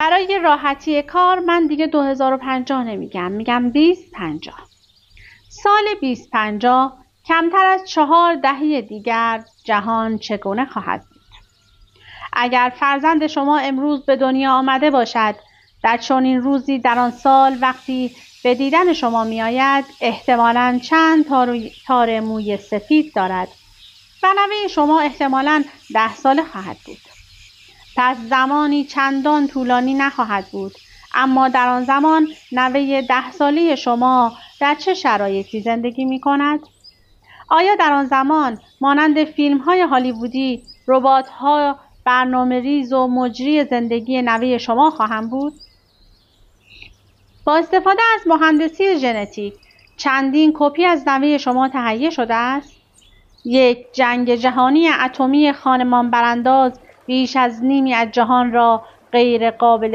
برای راحتی کار من دیگه 2050 نمیگم، میگم 2050. سال 2050 کمتر از 4 دهه دیگر جهان چگونه خواهد بود؟ اگر فرزند شما امروز به دنیا آمده باشد، در چنین روزی در آن سال وقتی به دیدن شما می آید، احتمالاً چند تار موی سفید دارد و نوه شما احتمالاً 10 ساله خواهد بود. پس زمانی چندان طولانی نخواهد بود، اما در آن زمان نوه 10 ساله شما در چه شرایطی زندگی می کند؟ آیا در آن زمان مانند فیلم‌های هالیوودی ربات‌ها برنامه‌ریز و مجری زندگی نوه شما خواهند بود؟ با استفاده از مهندسی ژنتیک چندین کپی از نوه شما تهیه شده است. یک جنگ جهانی اتمی خانمان برانداز بیش از نیمی از جهان را غیر قابل